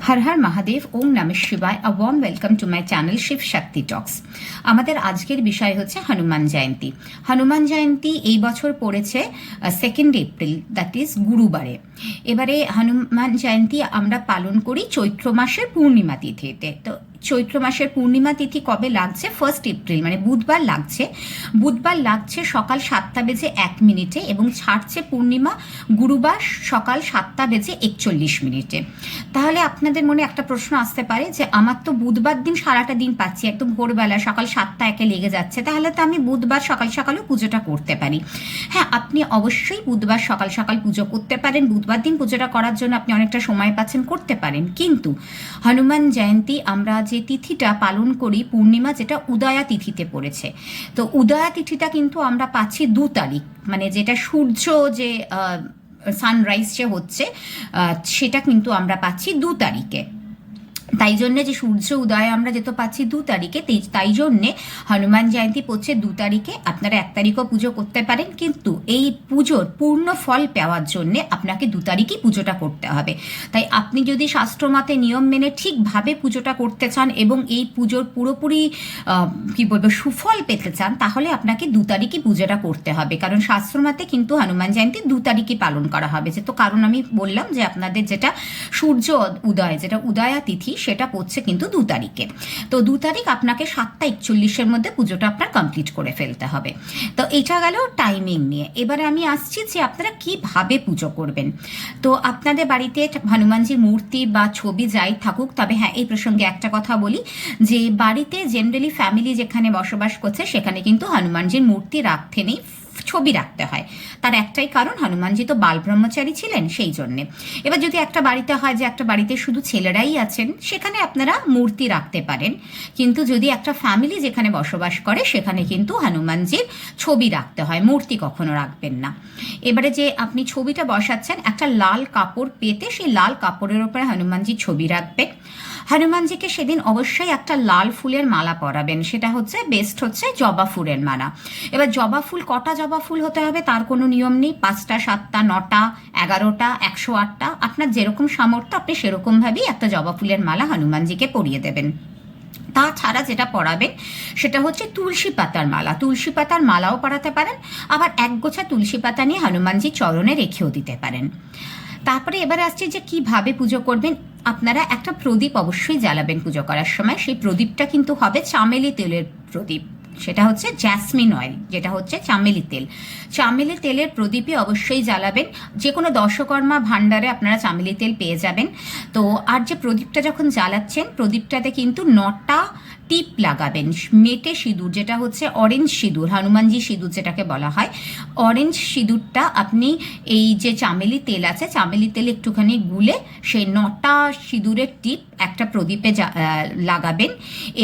হর হর মহাদেব, ওম নমঃ শিবায়। A warm welcome to my channel Shiv Shakti talks. আমাদের আজকের বিষয় হচ্ছে হনুমান জয়ন্তী। হনুমান জয়ন্তী এই বছর পড়েছে 2 এপ্রিল, দ্যাট ইজ গুরুবারে। এবারে হনুমান জয়ন্তী আমরা পালন করি চৈত্র মাসের পূর্ণিমা তিথিতে। তো চৈত্র মাসের পূর্ণিমা তিথি কবে লাগছে? 1 এপ্রিল, মানে বুধবার লাগছে। বুধবার লাগছে সকাল 7:01 এবং ছাড়ছে পূর্ণিমা গুরুবার সকাল 7:41। তাহলে আপনাদের মনে একটা প্রশ্ন আসতে পারে যে আমার তো বুধবার দিন সারাটা দিন পাচ্ছি, একদম ভোরবেলা সকাল 7:01 লেগে যাচ্ছে, তাহলে তো আমি বুধবার সকাল সকালও পুজোটা করতে পারি। হ্যাঁ, আপনি অবশ্যই বুধবার সকাল সকাল পুজো করতে পারেন। বুধবার দিন পুজোটা করার জন্য আপনি অনেকটা সময় পাচ্ছেন, করতে পারেন। কিন্তু হনুমান জয়ন্তী আমরা যে তিথিটা পালন করি পূর্ণিমা, যেটা উদয়া তিথিতে পড়েছে, তো উদয়া তিথিটা কিন্তু আমরা পাচ্ছি 2 তারিখ, মানে যেটা সূর্য যে সানরাইজ যে হচ্ছে সেটা কিন্তু আমরা পাচ্ছি 2 তারিখে। তাই জন্যে যে সূর্য উদয় আমরা যেহেতু পাচ্ছি 2 তারিখে, তাই জন্যে হনুমান জয়ন্তী পড়ছে 2 তারিখে। আপনারা 1 তারিখও পুজো করতে পারেন, কিন্তু এই পুজোর পূর্ণ ফল পাওয়ার জন্যে আপনাকে 2 তারিখই পুজোটা করতে হবে। তাই আপনি যদি শাস্ত্রমতে নিয়ম মেনে ঠিকভাবে পুজোটা করতে চান এবং এই পুজোর পুরোপুরি কী বলবো সুফল পেতে চান, তাহলে আপনাকে 2 তারিখই পুজোটা করতে হবে। কারণ শাস্ত্রমতে কিন্তু হনুমান জয়ন্তী 2 তারিখই পালন করা হবে। যে তো কারণ আমি বললাম যে আপনাদের যেটা সূর্য উদয়, যেটা উদয়া তিথি, সেটা পড়ছে কিন্তু 2 তারিখে। তো 2 তারিখ আপনাকে 7:41 মধ্যে পুজোটা আপনার কমপ্লিট করে ফেলতে হবে। তো এটা গেল টাইমিং নিয়ে। এবারে আমি আসছি যে আপনারা কিভাবে পুজো করবেন। তো আপনাদের বাড়িতে হনুমানজির মূর্তি বা ছবি যাই থাকুক, তবে হ্যাঁ, এই প্রসঙ্গে একটা কথা বলি যে বাড়িতে জেনারেলি ফ্যামিলি যেখানে বসবাস করছে সেখানে কিন্তু হনুমানজির মূর্তি রাখতে নেই, ছবি রাখতে হয়। তার একটাই কারণ, হনুমানজি তো বাল ব্রহ্মচারী ছিলেন, সেই জন্যে। এবার যদি একটা বাড়িতে হয় যে একটা বাড়িতে শুধু ছেলেরাই আছেন, সেখানে আপনারা মূর্তি রাখতে পারেন। কিন্তু যদি একটা ফ্যামিলি যেখানে বসবাস করে সেখানে কিন্তু হনুমানজির ছবি রাখতে হয়, মূর্তি কখনো রাখবেন না। এবারে যে আপনি ছবিটা বসাচ্ছেন, একটা লাল কাপড় পেতে সেই লাল কাপড়ের ওপরে হনুমানজির ছবি রাখবেন। হনুমানজিকে সেদিন অবশ্যই একটা লাল ফুলের মালা পরাবেন, সেটা হচ্ছে বেস্ট হচ্ছে জবা ফুলের মালা। এবার জবা ফুল কটা জবা ফুল হতে হবে তার কোনো নিয়ম নেই, 5টা 7টা 9টা 11টা 108টা, আপনার যেরকম সামর্থ্য আপনি সেরকমভাবেই একটা জবা ফুলের মালা হনুমানজিকে পরিয়ে দেবেন। তাছাড়া যেটা পরাবেন সেটা হচ্ছে তুলসী পাতার মালা। তুলসী পাতার মালাও পরাতে পারেন, আবার 1 গোছা তুলসী পাতা নিয়ে হনুমানজির চরণে রেখেও দিতে পারেন। তারপরে এবারে আসছে যে কিভাবে পুজো করবেন। আপনারা একটা প্রদীপ অবশ্যই জ্বালাবেন পুজো করার সময়। সেই প্রদীপটা কিন্তু হবে চামেলি তেলের প্রদীপ, সেটা হচ্ছে জ্যাসমিন অয়েল, যেটা হচ্ছে চামেলি তেল। চামেলি তেলের প্রদীপই অবশ্যই জ্বালাবেন। যে কোনো দশকর্মা ভাণ্ডারে আপনারা চামেলি তেল পেয়ে যাবেন। তো আর যে প্রদীপটা যখন জ্বালাচ্ছেন, প্রদীপটাতে কিন্তু 9টা টিপ লাগাবেন। মেটে সিঁদুর, যেটা হচ্ছে অরেঞ্জ সিঁদুর, হনুমানজি সিঁদুর যেটাকে বলা হয়, অরেঞ্জ সিঁদুরটা আপনি এই যে চামেলি তেল আছে, চামেলি তেল একটুখানি গুলে সেই 9টা সিঁদুরের টিপ একটা প্রদীপে লাগাবেন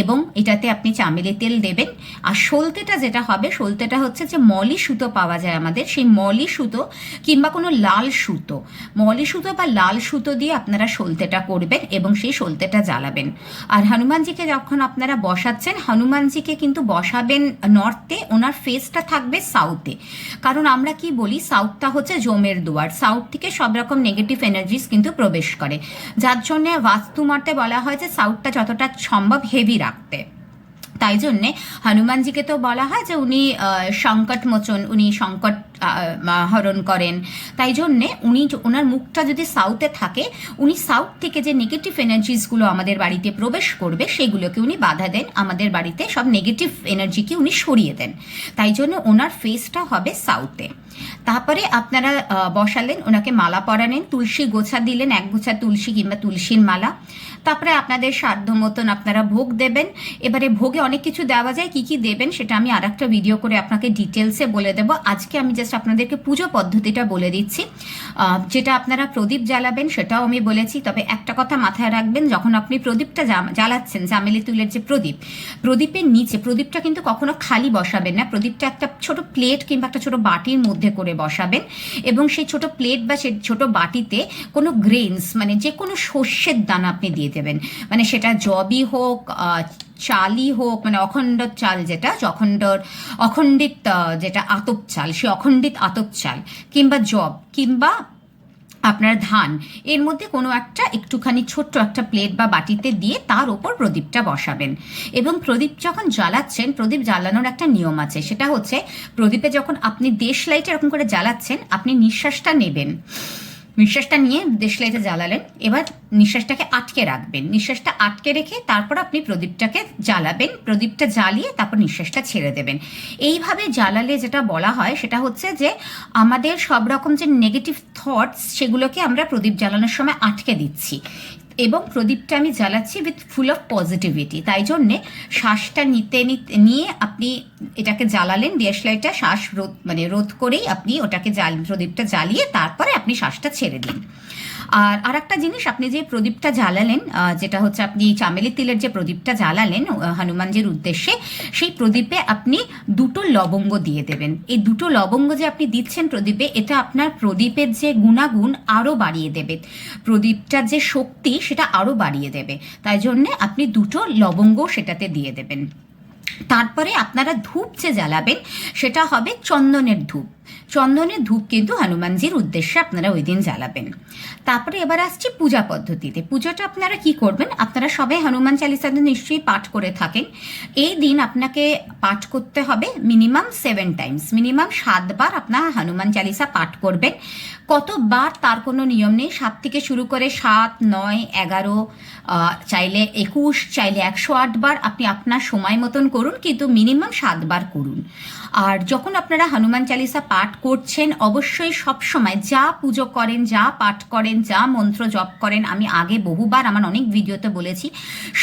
এবং এটাতে আপনি চামেলি তেল দেবেন। আর সলতেটা যেটা হবে, সলতেটা হচ্ছে যে মলি সুতো পাওয়া যায় আমাদের, সেই মলি সুতো কিংবা কোনো লাল সুতো, মলি সুতো বা লাল সুতো দিয়ে আপনারা সলতেটা করবেন এবং সেই সলতেটা জ্বালাবেন। আর হনুমানজিকে যখন আপনারা বসাচ্ছেন, হনুমানজিকে কিন্তু বসাবেন নর্থে, ওনার ফেসটা থাকবে সাউথে। কারণ আমরা কি বলি, সাউথটা হচ্ছে জমের দুয়ার, সাউথ থেকে সব রকম নেগেটিভ এনার্জিস কিন্তু প্রবেশ করে, যার জন্য বাস্তুমতে বলা হয় যে সাউথটা যতটা সম্ভব হেভি রাখতে। তাই জন্যে হনুমানজিকে তো বলা হয় যে উনি সংকট মোচন, উনি সংকট হরণ করেন। তাই জন্যে উনি, ওনার মুখটা যদি সাউথে থাকে, উনি সাউথ থেকে যে নেগেটিভ এনার্জিসগুলো আমাদের বাড়িতে প্রবেশ করবে সেগুলোকে উনি বাধা দেন, আমাদের বাড়িতে সব নেগেটিভ এনার্জিকে উনি সরিয়ে দেন। তাই জন্য ওনার ফেসটা হবে সাউথে। তারপরে আপনারা বসালেন, ওনাকে মালা পরালেন, তুলসী গোছা দিলেন, 1 গোছা তুলসী কিংবা তুলসীর মালা। তারপরে আপনাদের সাধ্য মতন আপনারা ভোগ দেবেন। এবারে ভোগে অনেক কিছু দেওয়া যায়, কি কি দেবেন সেটা আমি আর একটা ভিডিও করে আপনাকে ডিটেলসে বলে দেবো। আজকে আমি জাস্ট আপনাদেরকে পুজো পদ্ধতিটা বলে দিচ্ছি। যেটা আপনারা প্রদীপ জ্বালাবেন সেটাও আমি বলেছি, তবে একটা কথা মাথায় রাখবেন, যখন আপনি প্রদীপটা জ্বালাচ্ছেন, চামেলি তুলের যে প্রদীপ, প্রদীপের নিচে প্রদীপটা কিন্তু কখনো খালি বসাবেন না, প্রদীপটা একটা ছোট প্লেট কিংবা একটা ছোট বাটির মধ্যে করে বসাবেন এবং সেই ছোট প্লেট বা সেই ছোট বাটিতে কোনো গ্রেনস, মানে যে কোনো শস্যের দানা আপনি দিয়ে দেবেন, মানে সেটা জবই হোক, চালই হোক, মানে অখণ্ড চাল, যেটা অখণ্ডিত যেটা আতপ চাল, সে অখণ্ডিত আতপ চাল কিংবা জব কিংবা আপনার ধান এর মধ্যে কোনো একটা একটুখানি ছোট্ট একটা প্লেট বা বাটিতে দিয়ে তার ওপর প্রদীপটা বসাবেন। এবং প্রদীপ যখন জ্বালাচ্ছেন, প্রদীপ জ্বালানোর একটা নিয়ম আছে, সেটা হচ্ছে প্রদীপে যখন আপনি দেশলাইটা এরকম করে জ্বালাচ্ছেন, আপনি নিঃশ্বাসটা নেবেন, নিঃশ্বাসটা নিয়ে দেশলাইটা জ্বালালেন, এবার নিঃশ্বাসটাকে আটকে রাখবেন, নিঃশ্বাসটা আটকে রেখে তারপর আপনি প্রদীপটাকে জ্বালাবেন, প্রদীপটা জ্বালিয়ে তারপর নিঃশ্বাসটা ছেড়ে দেবেন। এইভাবে জ্বালালে যেটা বলা হয় সেটা হচ্ছে যে আমাদের সব রকম যে নেগেটিভ থটস সেগুলোকে আমরা প্রদীপ জ্বালানোর সময় আটকে দিচ্ছি। এবং প্রদীপটা আমি জ্বালাচ্ছি উইথ ফুল অফ পজিটিভিটি, তাই জন্যে শ্বাসটা নিয়ে আপনি এটাকে জ্বালালেন, দেশলাইটা শ্বাস রোধ করেই আপনি ওটাকে প্রদীপটা জ্বালিয়ে তারপরে আপনি শ্বাসটা ছেড়ে দিন। আর একটা জিনিস, আপনি যে প্রদীপটা জ্বালালেন, যেটা হচ্ছে আপনি চামেলি তিলের যে প্রদীপটা জ্বালালেন হনুমানজির উদ্দেশ্যে, সেই প্রদীপে আপনি 2টো লবঙ্গ দিয়ে দেবেন। এই 2টো লবঙ্গ যে আপনি দিচ্ছেন প্রদীপে, এটা আপনার প্রদীপের যে গুণাগুণ আরও বাড়িয়ে দেবে, প্রদীপটার যে শক্তি সেটা আরও বাড়িয়ে দেবে, তাই জন্যে আপনি 2টো লবঙ্গ সেটাতে দিয়ে দেবেন। তারপরে আপনারা ধূপ যে জ্বালাবেন সেটা হবে চন্দনের ধূপ। চন্দনের ধূপ কিন্তু হনুমানজির উদ্দেশ্যে আপনারা ওই দিন জ্বালাবেন। তারপরে এবার আসছি পূজা পদ্ধতিতে। পুজোটা আপনারা কি করবেন, আপনারা সবাই হনুমান চালিসা নিশ্চয়ই পাঠ করে থাকেন। এই দিন আপনাকে পাঠ করতে হবে মিনিমাম 7 টাইমস, মিনিমাম 7 বার আপনার হনুমান চালিসা পাঠ করবেন। কতবার তার কোনো নিয়ম নেই, 7 থেকে শুরু করে 7, 9, 11, চাইলে 21, চাইলে 108 বার আপনি আপনার সময় মতন করুন, কিন্তু মিনিমাম 7 বার করুন। আর যখন আপনারা হনুমান চালিসা পাঠ করছেন, অবশ্যই সবসময় যা পুজো করেন, যা পাঠ করেন, যা মন্ত্র জপ করেন, আমি আগে বহুবার আমার অনেক ভিডিওতে বলেছি,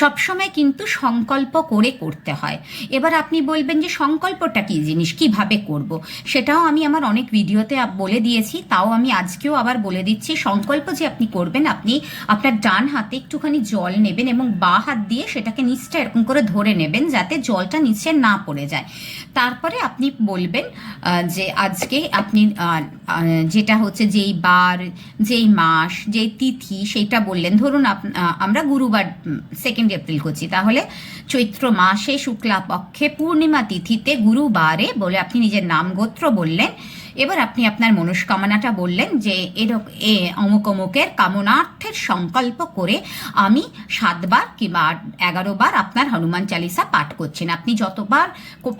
সবসময় কিন্তু সংকল্প করে করতে হয়। এবার আপনি বলবেন যে সংকল্পটা কী জিনিস, কিভাবে করব, সেটাও আমি আমার অনেক ভিডিওতে বলে দিয়েছি, তাও আমি আজকেও আবার বলে দিচ্ছি। সংকল্প যে আপনি করবেন, আপনি আপনার ডান হাতে একটুখানি জল নেবেন এবং বাঁ হাত দিয়ে সেটাকে নিচটা এরকম করে ধরে নেবেন যাতে জলটা নিচে না পড়ে যায়। তারপরে আপনি বলবেন যে আজকে আপনি যেটা হচ্ছে যেই বার, যেই মাস, যেই তিথি সেইটা বললেন, ধরুন আমরা গুরুবার 2 এপ্রিল করছি, তাহলে চৈত্র মাসে শুক্লা পক্ষে পূর্ণিমা তিথিতে গুরুবারে বলে আপনি নিজের নাম গোত্র বললেন। এবার আপনি আপনার মনস্কামনাটা বললেন যে অমুক অমুকের কামনার্থের সংকল্প করে আমি 7 বার কিংবা 11 বার আপনার হনুমান চালিসা পাঠ করছেন। আপনি যতবার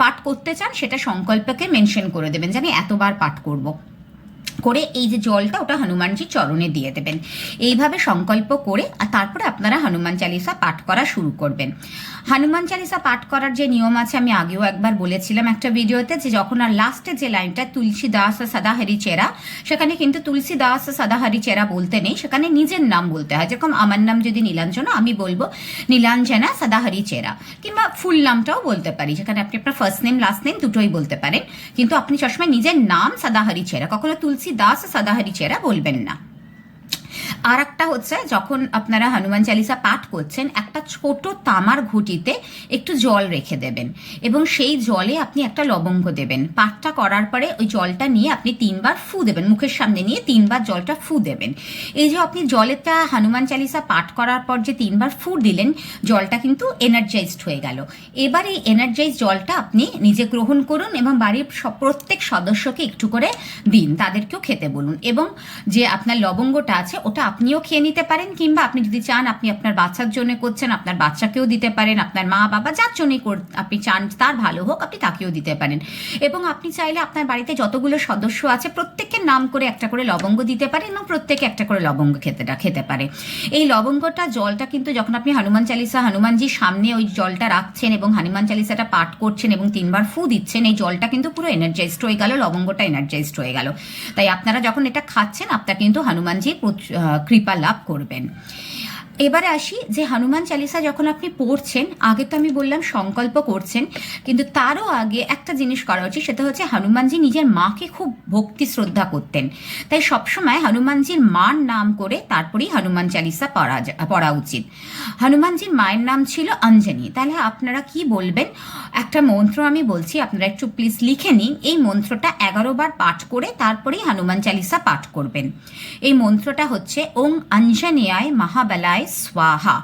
পাঠ করতে চান সেটা সংকল্পকে মেনশন করে দেবেন, জানি এতবার পাঠ করব করে এই যে জলটা ওটা হনুমানজির চরণে দিয়ে দেবেন। এইভাবে সংকল্প করে আর তারপরে আপনারা হনুমান চালিসা পাঠ করা শুরু করবেন। হনুমান চালিসা পাঠ করার যে নিয়ম আছে আমি আগেও একবার বলেছিলাম একটা ভিডিওতে, যে যখন আর লাস্টে যে লাইনটা তুলসী দাস সদা হরি চেরা, সেখানে কিন্তু তুলসী দাস সদা হরি চেরা বলতে নেই, সেখানে নিজের নাম বলতে হয়। যেরকম আমার নাম যদি নীলাঞ্জনা, আমি বলবো নীলাঞ্জনা সদা হরি চেরা, কিংবা ফুল নামটাও বলতে পারি, সেখানে আপনি আপনার ফার্স্ট নেম লাস্ট নেম দুটোই বলতে পারেন, কিন্তু আপনি সবসময় নিজের নাম সদা হরি চেরা, কখনো তুলসী দাস সদা হরি চেরা বলবেন না। আর একটা হচ্ছে, যখন আপনারা হনুমান চালিসা পাঠ করছেন, একটা ছোট তামার ঘটিতে একটু জল রেখে দেবেন এবং সেই জলে আপনি একটা লবঙ্গ দেবেন। পাঠটা করার পরে ওই জলটা নিয়ে আপনি 3 বার ফু দেবেন, মুখের সামনে নিয়ে 3 বার জলটা ফু দেবেন। এই যে আপনি জলেটা হনুমান চালিসা পাঠ করার পর যে 3 বার ফু দিলেন, জলটা কিন্তু এনার্জাইজড হয়ে গেল। এবার এই এনার্জাইজ জলটা আপনি নিজে গ্রহণ করুন এবং বাড়ির প্রত্যেক সদস্যকে একটু করে দিন, তাদেরকেও খেতে বলুন। এবং যে আপনার লবঙ্গটা আছে ওটা আপনিও খেয়ে নিতে পারেন, কিংবা আপনি যদি চান আপনি আপনার বাচ্চার জন্য করছেন, আপনার বাচ্চাকেও দিতে পারেন, আপনার মা বাবা যার জন্যই আপনি চান তার ভালো হোক, আপনি তাকেও দিতে পারেন। এবং আপনি চাইলে আপনার বাড়িতে যতগুলো সদস্য আছে প্রত্যেকের নাম করে একটা করে লবঙ্গ দিতে পারেন এবং প্রত্যেকে একটা করে লবঙ্গ খেতে পারে। এই লবঙ্গটা জলটা কিন্তু যখন আপনি হনুমান চালিসা হনুমানজির সামনে ওই জলটা রাখছেন এবং হনুমান চালিসাটা পাঠ করছেন এবং 3 বার ফু দিচ্ছেন, এই জলটা কিন্তু পুরো এনার্জাইজড হয়ে গেল, লবঙ্গটা এনার্জাইজড হয়ে গেল। তাই আপনারা যখন এটা খাচ্ছেন আপনারা কিন্তু হনুমানজির কৃপা লাভ করবেন। এবারে আসি যে হনুমান চালিসা যখন আপনি পড়ছেন, আগে তো আমি বললাম সংকল্প করছেন, কিন্তু তারও আগে একটা জিনিস করা উচিত, সেটা হচ্ছে হনুমানজি নিজের মাকে খুব ভক্তি শ্রদ্ধা করতেন, তাই সবসময় হনুমানজির মার নাম করে তারপরেই হনুমান চালিসা পড়া উচিত। হনুমানজির মায়ের নাম ছিল অঞ্জনী। তাহলে আপনারা কি বলবেন, একটা মন্ত্র আমি বলছি, আপনারা একটু প্লিজ লিখে নিন। এই মন্ত্রটা 11 বার পাঠ করে তারপরেই হনুমান চালিসা পাঠ করবেন। এই মন্ত্রটা হচ্ছে ওং অঞ্জনেয়ায় মহাবলায় স্বাহা,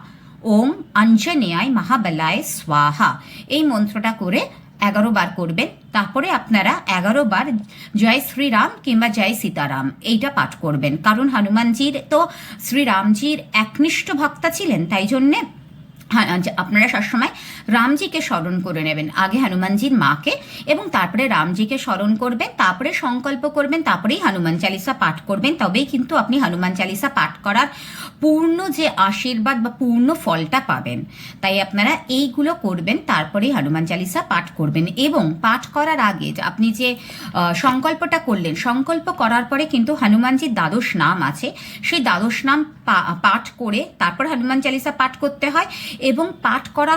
ওং অঞ্জনেয়ায় মহাবলায় স্বাহা। এই মন্ত্রটা করে 11 বার করবেন। তারপরে আপনারা 11 বার জয় শ্রীরাম কিংবা জয় সীতারাম এইটা পাঠ করবেন, কারণ হনুমানজির তো শ্রীরামজির একনিষ্ঠ ভক্তা ছিলেন, তাই জন্যে আপনারা সবসময় রামজিকে স্মরণ করে নেবেন, আগে হনুমানজির মাকে এবং তারপরে রামজিকে স্মরণ করবেন, তারপরে সংকল্প করবেন, তারপরেই হনুমান চালিসা পাঠ করবেন, তবেই কিন্তু আপনি হনুমান চালিসা পাঠ করার পূর্ণ যে আশীর্বাদ বা পূর্ণ ফলটা পাবেন। তাই আপনারা এইগুলো করবেন, তারপরেই হনুমান চালিসা পাঠ করবেন। এবং পাঠ করার আগে আপনি যে সংকল্পটা করলেন, সংকল্প করার পরে কিন্তু হনুমানজির দ্বাদশ নাম আছে, সেই দ্বাদশ নাম পাঠ করে তারপর হনুমান চালিসা পাঠ করতে হয়, এবং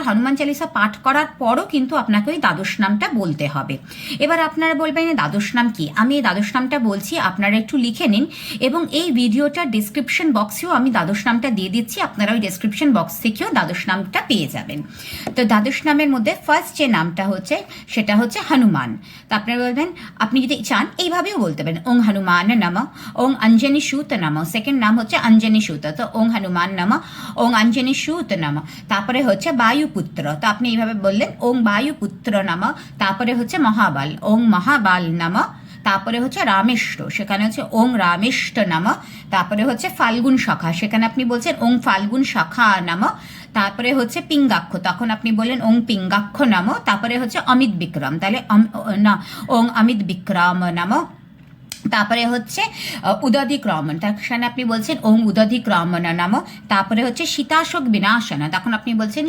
হনুমান চালিসা পাঠ করার পরও কিন্তু আপনাকে ওই দ্বাদশ নামটা বলতে হবে। এবার আপনারা বলবেন দ্বাদশ নাম কি? আমি এই দ্বাদশ নামটা বলছি, আপনারা একটু লিখে নিন, এবং এই ভিডিওটার ডিসক্রিপশন বক্সেও আমি দ্বাদশ নামটা দিয়ে দিচ্ছি, আপনারা ওই ডিসক্রিপশন বক্স থেকেও দ্বাদশ নামটা পেয়ে যাবেন। তো দ্বাদশ নামের মধ্যে ফার্স্ট যে নামটা হচ্ছে সেটা হচ্ছে হনুমান। তো আপনারা বলবেন, আপনি যদি চান এইভাবেও বলতে পারেন, ওং হনুমান নমঃ, ওং অঞ্জনি সুত নমঃ। সেকেন্ড নাম হচ্ছে অঞ্জনি সুত, তো ওং হনুমান নমঃ, ওং অঞ্জনি সুত নমঃ। তারপরে হচ্ছে বায়ুপুত্র, তো আপনি এইভাবে বললেন, ওং বায়ুপুত্র নমঃ। তারপরে হচ্ছে মহাবাল, ওং মহাবাল নমঃ। তারপরে হচ্ছে রামেষ্ট, সেখানে হচ্ছে ওং রামেষ্ট নমঃ। তারপরে হচ্ছে ফাল্গুন সখা, সেখানে আপনি বলছেন ওং ফাল্গুন সখা নমঃ। তারপরে হচ্ছে পিঙ্গাক্ষ, তখন আপনি বললেন ওং পিঙ্গাক্ষ নমঃ। তারপরে হচ্ছে অমিত বিক্রম, তাহলে ওং অমিত বিক্রম নমঃ। তারপরে হচ্ছে উদধিক্রমণ, সেখানে আপনি বলছেন ওং উদধিক্রমণ নমঃ। তারপরে হচ্ছে সীতাশোক বিনাশনা, তখন আপনি বলছেন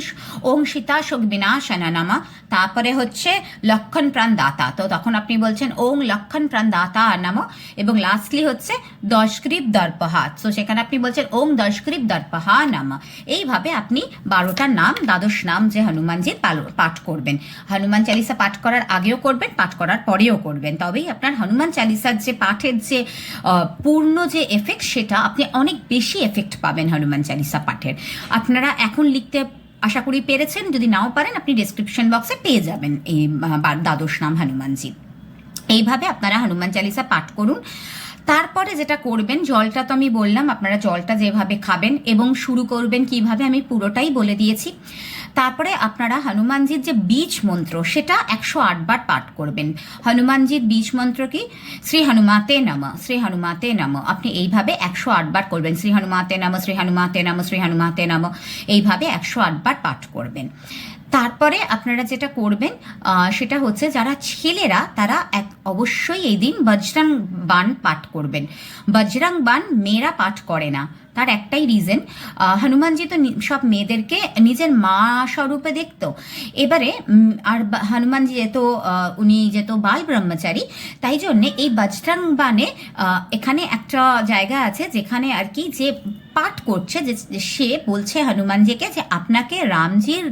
ওং সীতাশোক বিনাশনা নমঃ। তারপরে হচ্ছে লক্ষণ প্রাণ দাতা, তো তখন আপনি বলছেন ওং লক্ষণ প্রাণ দাতা নমঃ। এবং লাস্টলি হচ্ছে দশগ্রীব দর্পহা, তো সেখানে আপনি বলছেন ওং দশগ্রীব দর্পহা নমঃ। এইভাবে আপনি 12টা নাম, দ্বাদশ নাম যে হনুমানজির পাঠ করবেন। হনুমান চালিসা পাঠ করার আগেও করবেন, পাঠ করার পরেও করবেন, তবেই আপনার হনুমান চালিসার যে পাঠের যে পূর্ণ যে এফেক্ট, সেটা আপনি অনেক বেশি এফেক্ট পাবেন হনুমান চালিসা পাঠের। আপনারা এখন লিখতে আশা করি পেরেছেন, যদি নাও পারেন আপনি ডেসক্রিপশন বক্সে পেয়ে যাবেন এই দ্বাদশ নাম হনুমানজি। এইভাবে আপনারা হনুমান চালিসা পাঠ করুন। তারপরে যেটা করবেন, জলটা তো আমি বললাম, আপনারা জলটা যেভাবে খাবেন এবং শুরু করবেন কিভাবে আমি পুরোটাই বলে দিয়েছি। তারপরে আপনারা হনুমানজির যে বীজ মন্ত্র সেটা 108 বার পাঠ করবেন। হনুমানজির বীজ মন্ত্র কি? শ্রী হনুমাতে নমঃ, শ্রী হনুমাতে নমঃ। আপনি এইভাবে 108 বার করবেন, শ্রী হনুমাতে নমঃ, শ্রী হনুমাতে নমঃ, শ্রী হনুমাতে নমঃ, এইভাবে 108 বার পাঠ করবেন। তারপরে আপনারা যেটা করবেন সেটা হচ্ছে, যারা ছেলেরা তারা অবশ্যই এই দিন বজরং বাণ পাঠ করবেন। বজরং বাণ মেয়েরা পাঠ করে না, তার একটাই রিজন, হনুমানজি তো সব মেয়েদেরকে নিজের মা স্বরূপে দেখতো। এবারে আর হনুমানজি উনি যেহেতু বাল ব্রহ্মচারী, তাই জন্যে এই বজরং বাণে এখানে একটা জায়গা আছে যেখানে আর কি যে পাঠ করছে, যে সে বলছে হনুমানজিকে যে আপনাকে রামজির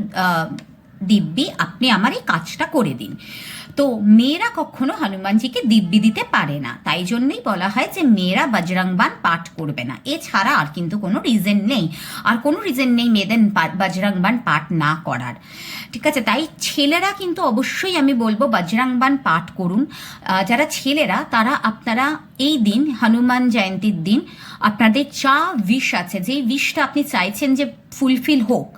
দিব্যি আপনি আমার এই কাজটা করে দিন। তো মেয়েরা কখনো হনুমানজিকে দিব্যি দিতে পারে না, তাই জন্যই বলা হয় যে মেয়েরা বজরং বাণ পাঠ করবে না। এছাড়া আর কিন্তু কোনো রিজন নেই, আর কোনো রিজন নেই মেয়েদের বজরং বাণ পাঠ না করার, ঠিক আছে? তাই ছেলেরা কিন্তু অবশ্যই আমি বলবো বজরং বাণ পাঠ করুন। যারা ছেলেরা তারা আপনারা এই দিন হনুমান জয়ন্তীর দিন আপনাদের যা উইশ আছে, যেই উইশটা আপনি চাইছেন যে ফুলফিল হোক,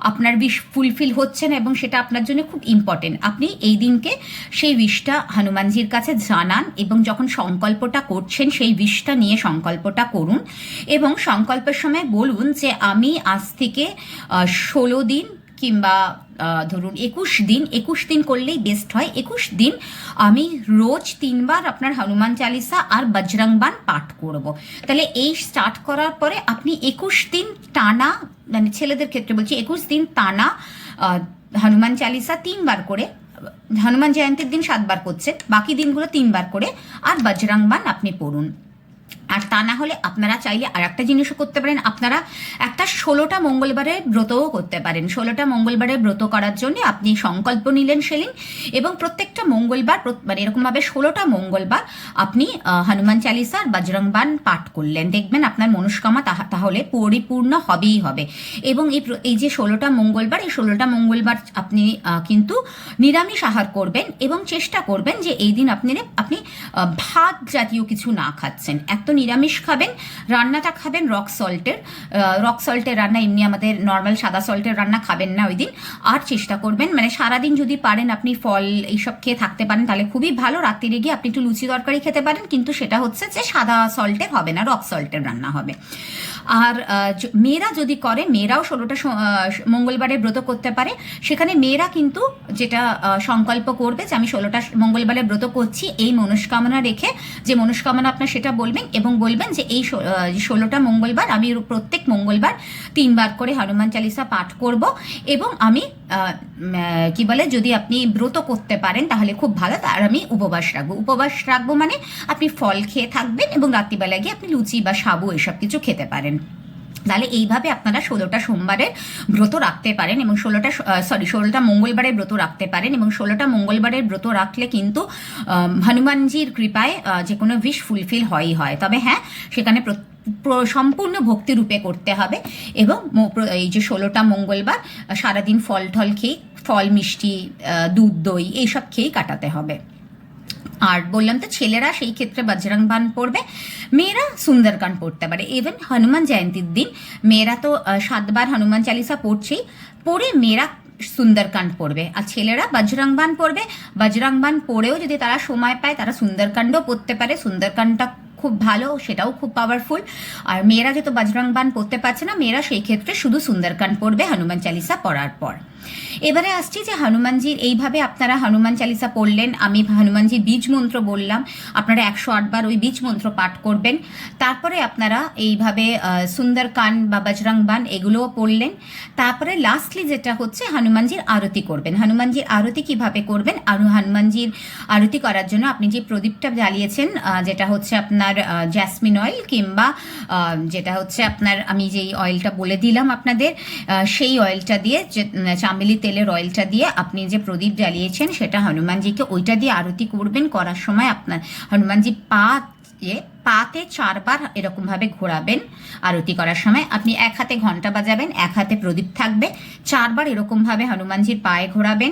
আপনার উইশ ফুলফিল হচ্ছে না এবং সেটা আপনার জন্য খুব ইম্পর্টেন্ট, আপনি এই দিনকে সেই উইশটা হনুমানজির কাছে জানান, এবং যখন সংকল্পটা করছেন সেই উইশটা নিয়ে সংকল্পটা করুন, এবং সংকল্পের সময় বলুন যে আমি আজ থেকে 16 দিন কিংবা ধরুন 21 দিন করলেই বেস্ট হয়, 21 দিন আমি রোজ 3 বার আপনার হনুমান চালিসা আর বজরং বাণ পাঠ করব। তাহলে এই স্টার্ট করার পরে আপনি 21 দিন টানা, মানে ছেলেদের ক্ষেত্রে বলছি, 21 দিন টানা হনুমান চালিসা 3 বার করে, হনুমান জয়ন্তীর দিন 7 বার করছেন, বাকি দিনগুলো 3 বার করে, আর বজরং বাণ আপনি পড়ুন। আর তা না হলে আপনারা চাইলে আর একটা জিনিসও করতে পারেন, আপনারা একটা 16টা মঙ্গলবারের ব্রতও করতে পারেন। 16টা মঙ্গলবারের ব্রত করার জন্য আপনি সংকল্প নিলেন সেদিন, এবং প্রত্যেকটা মঙ্গলবার মানে এরকমভাবে 16টা মঙ্গলবার আপনি হনুমান চালিসা আর বজরং বাণ পাঠ করলেন, দেখবেন আপনার মনস্কামনা তাহলে পরিপূর্ণ হবেই হবে। এবং এই যে 16টা মঙ্গলবার, এই 16টা মঙ্গলবার আপনি কিন্তু নিরামিষ আহার করবেন, এবং চেষ্টা করবেন যে এই দিন আপনি ভাত জাতীয় কিছু না খাচ্ছেন, এক তো নিরামিষ খাবেন, রান্নাটা খাবেন রক সল্টের রান্না, এমনি আমাদের নর্মাল সাদা সল্টের রান্না খাবেন না ওই দিন। আর চেষ্টা করবেন মানে সারাদিন যদি পারেন আপনি ফল এইসব খেয়ে থাকতে পারেন তাহলে খুবই ভালো। রাত্রিরে গিয়ে আপনি একটু লুচি তরকারি খেতে পারেন, কিন্তু সেটা হচ্ছে যে সাদা সল্টের হবে না, রক সল্টের রান্না হবে। আর মেয়েরা যদি করে, মেয়েরাও 16টা মঙ্গলবারের ব্রত করতে পারে। সেখানে মেয়েরা কিন্তু যেটা সংকল্প করবে যে আমি 16টা মঙ্গলবারের ব্রত করছি, এই মনস্কামনা রেখে, যে মনস্কামনা আপনার সেটা বলবেন এবং বলবেন যে এই 16টা মঙ্গলবার আমি প্রত্যেক মঙ্গলবার 3 বার করে হনুমান চালিসা পাঠ করব এবং আমি কি বলে যদি আপনি ব্রত করতে পারেন তাহলে খুব ভালো, আর আমি উপবাস রাখবো মানে আপনি ফল খেয়ে থাকবেন এবং রাত্রিবেলা গিয়ে আপনি লুচি বা সাবু এসব কিছু খেতে পারেন। তাহলে এইভাবে আপনারা 16টা সোমবারের ব্রত রাখতে পারেন এবং 16টা মঙ্গলবারের ব্রত রাখতে পারেন। এবং 16টা মঙ্গলবারের ব্রত রাখলে কিন্তু হনুমানজির কৃপায় যে কোনো উইশ ফুলফিল হয়। তবে হ্যাঁ, সেখানে সম্পূর্ণ ভক্তিরূপে করতে হবে এবং এই যে 16টা মঙ্গলবার সারাদিন ফল খেয়ে, ফল মিষ্টি দুধ দই এইসব খেয়েই কাটাতে হবে। আর বললাম তো ছেলেরা সেই ক্ষেত্রে বজরং বান পড়বে, মেয়েরা সুন্দরকাণ্ড পড়তে পারে। ইভেন হনুমান জয়ন্তীর দিন মেয়েরা তো 7 বার হনুমান চালিসা পড়ছেই, পড়ে মেয়েরা সুন্দরকাণ্ড পড়বে, আর ছেলেরা বজরং বান পড়বে। বজরং বান পড়েও যদি তারা সময় পায় তারা সুন্দরকাণ্ডও পড়তে পারে, সুন্দরকাণ্ডটা খুব ভালো, সেটাও খুব পাওয়ারফুল। আর মেয়েরা যেহেতু বজরং বান পড়তে পারছে না, মেয়েরা সেই ক্ষেত্রে শুধু সুন্দরকাণ্ড পড়বে হনুমান চালিসা পড়ার পর। এবারে আসছি যে হনুমানজির এইভাবে আপনারা হনুমান চালিসা পড়লেন, আমি হনুমানজির বীজ মন্ত্র বললাম, আপনারা 108 বার ওই বীজ মন্ত্র পাঠ করবেন। তারপরে আপনারা এইভাবে সুন্দরকাণ্ড বা বজরং বান এগুলোও পড়লেন। তারপরে লাস্টলি যেটা হচ্ছে হনুমানজির আরতি করবেন। হনুমানজির আরতি কিভাবে করবেন? আর হনুমানজির আরতি করার জন্য আপনি যে প্রদীপটা জ্বালিয়েছেন, যেটা হচ্ছে আপনার জ্যাসমিন অয়েল কিংবা যেটা হচ্ছে আপনার আমি যেই অয়েলটা বলে দিলাম আপনাদের, সেই অয়েলটা দিয়ে, যে চামেলি তেলের অয়েলটা দিয়ে আপনি যে প্রদীপ জ্বালিয়েছেন সেটা হনুমানজিকে ওইটা দিয়ে আরতি করবেন। করার সময় আপনার হনুমানজি পাতে 4 বার এরকমভাবে ঘোরাবেন। আরতি করার সময় আপনি এক হাতে ঘন্টা বাজাবেন, এক হাতে প্রদীপ থাকবে, 4 বার এরকমভাবে হনুমানজির পায়ে ঘোরাবেন।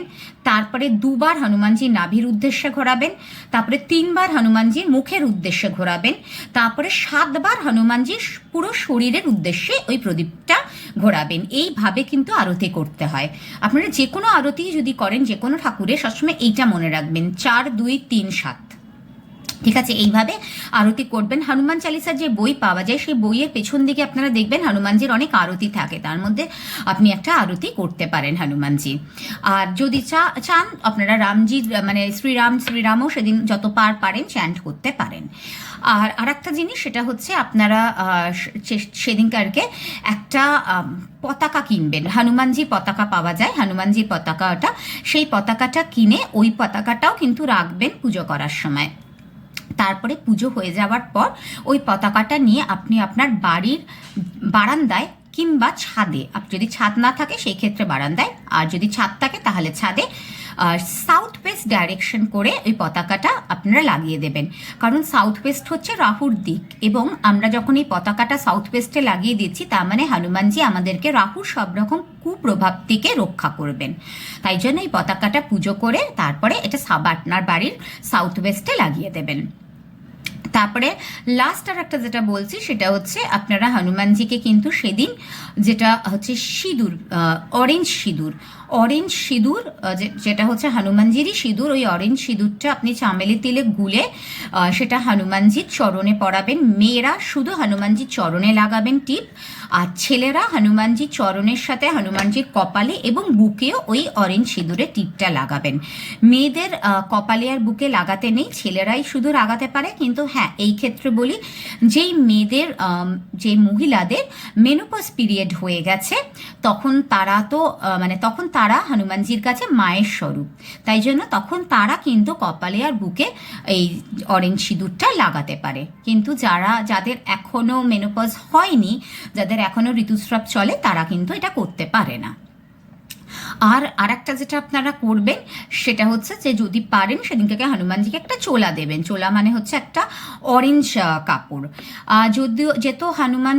তারপরে 2 বার হনুমানজির নাভির উদ্দেশ্যে ঘোরাবেন, তারপরে 3 বার হনুমানজির মুখের উদ্দেশ্যে ঘোরাবেন, তারপরে 7 বার হনুমানজির পুরো শরীরের উদ্দেশ্যে ওই প্রদীপটা ঘোরাবেন। এইভাবে কিন্তু আরতি করতে হয়। আপনারা যে কোনো আরতি যদি করেন, যে কোনো ঠাকুরের, সবসময় এইটা মনে রাখবেন, 4 2 3 7, ঠিক আছে? এইভাবে আরতি করবেন। হনুমান চালিসার যে বই পাওয়া যায় সেই বইয়ের পেছন দিকে আপনারা দেখবেন হনুমানজির অনেক আরতি থাকে, তার মধ্যে আপনি একটা আরতি করতে পারেন হনুমানজি। আর যদি চান আপনারা রামজির মানে শ্রীরামও সেদিন যত পারেন চ্যান্ট করতে পারেন। আর একটা জিনিস সেটা হচ্ছে আপনারা সেদিনকারকে একটা পতাকা কিনবেন। হনুমানজির পতাকা পাওয়া যায়, হনুমানজির পতাকাটা, সেই পতাকাটা কিনে ওই পতাকাটাও কিন্তু রাখবেন পুজো করার সময়। তারপরে পুজো হয়ে যাওয়ার পর ওই পতাকাটা নিয়ে আপনি আপনার বাড়ির বারান্দায় কিংবা ছাদে, যদি ছাদ না থাকে সেই ক্ষেত্রে বারান্দায়, আর যদি ছাদ থাকে তাহলে ছাদে সাউথ ওয়েস্ট ডাইরেকশন করে ওই পতাকাটা আপনারা লাগিয়ে দেবেন। কারণ সাউথ ওয়েস্ট হচ্ছে রাহুর দিক, এবং আমরা যখন এই পতাকাটা সাউথ ওয়েস্টে লাগিয়ে দিচ্ছি তার মানে হনুমানজি আমাদেরকে রাহুর সব রকম কুপ্রভাব থেকে রক্ষা করবেন। তাই জন্য এই পতাকাটা পুজো করে তারপরে এটা আপনার বাড়ির সাউথ ওয়েস্টে লাগিয়ে দেবেন। তারপরে লাস্ট আর একটা যেটা বলছি সেটা হচ্ছে আপনারা হনুমানজিকে কিন্তু সেদিন যেটা হচ্ছে সিঁদুর, অরেঞ্জ সিঁদুর যেটা হচ্ছে হনুমানজিরই সিঁদুর, ওই অরেঞ্জ সিঁদুরটা আপনি চামেলি তেলে গুলে সেটা হনুমানজির চরণে পরাবেন। মেয়েরা শুধু হনুমানজির চরণে লাগাবেন টিপ, আর ছেলেরা হনুমানজির চরণের সাথে হনুমানজির কপালে এবং বুকেও ওই অরেঞ্জ সিঁদুরের টিপটা লাগাবেন। মেয়েদের কপালে আর বুকে লাগাতে নেই, ছেলেরাই শুধু লাগাতে পারে। কিন্তু হ্যাঁ, এই ক্ষেত্রে বলি, যেই মেয়েদের যে মহিলাদের মেনোপজ পিরিয়ড হয়ে গেছে তখন তারা তো তখন তারা হনুমানজির কাছে মায়ের স্বরূপ, তাই জন্য তখন তারা কিন্তু কপালে আর বুকে এই অরেঞ্জ সিঁদুরটা লাগাতে পারে। কিন্তু যাদের এখনো মেনোপজ হয়নি, যাদের এখনো ঋতুস্রাব চলে, তারা কিন্তু এটা করতে পারে না। আর আরেকটা যেটা আপনারা করবেন সেটা হচ্ছে যে যদি পারেন সেদিনকে হনুমানজিকে একটা চোলা দেবেন। চোলা মানে হচ্ছে একটা অরেঞ্জ কাপড়। যদিও যেহেতু হনুমান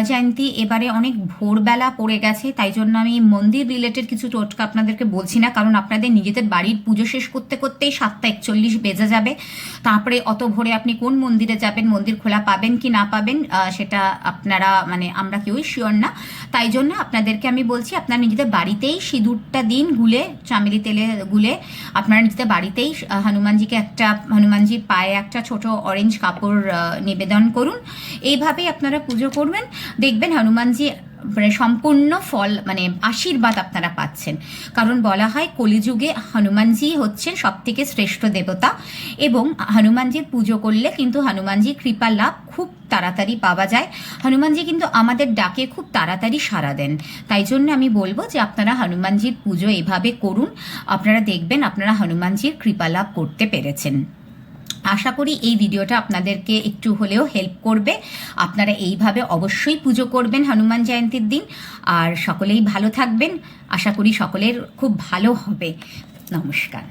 জয়ন্তী এবারে অনেক ভোরবেলা পড়ে গেছে, তাই জন্য আমি মন্দির রিলেটেড কিছু টোটকা আপনাদেরকে বলছি না, কারণ আপনাদের নিজেদের বাড়ির পুজো শেষ করতে করতেই 7:41 বেজে যাবে। তারপরে অত ভোরে আপনি কোন মন্দিরে যাবেন, মন্দির খোলা পাবেন কি না পাবেন সেটা আপনারা মানে আমরা কেউই শিওর না। তাই জন্য আপনাদেরকে আমি বলছি আপনারা নিজেদের বাড়িতেই সিঁদুরটা দিন গুলে, চামেলি তেলে গুলে আপনারা নিজেদের বাড়িতেই হনুমানজির পায়ে একটা ছোট অরেঞ্জ কাপড় নিবেদন করুন। এইভাবেই আপনারা পুজো করবেন, দেখবেন হনুমানজি মানে সম্পূর্ণ ফল মানে আশীর্বাদ আপনারা পাচ্ছেন। কারণ বলা হয় কলিযুগে হনুমানজি হচ্ছেন সব থেকে শ্রেষ্ঠ দেবতা, এবং হনুমানজির পুজো করলে কিন্তু হনুমানজির কৃপা লাভ খুব তাড়াতাড়ি পাওয়া যায়। হনুমানজি কিন্তু আমাদের ডাকে খুব তাড়াতাড়ি সাড়া দেন। তাই জন্য আমি বলবো যে আপনারা হনুমানজির পুজো এভাবে করুন, আপনারা দেখবেন আপনারা হনুমানজির কৃপা লাভ করতে পেরেছেন। আশা করি এই ভিডিওটা আপনাদেরকে একটু হলেও হেল্প করবে। আপনারা এইভাবে অবশ্যই পুজো করবেন হনুমান জয়ন্তীর দিন, আর সকলেই ভালো থাকবেন। আশা করি সকলের খুব ভালো হবে। নমস্কার।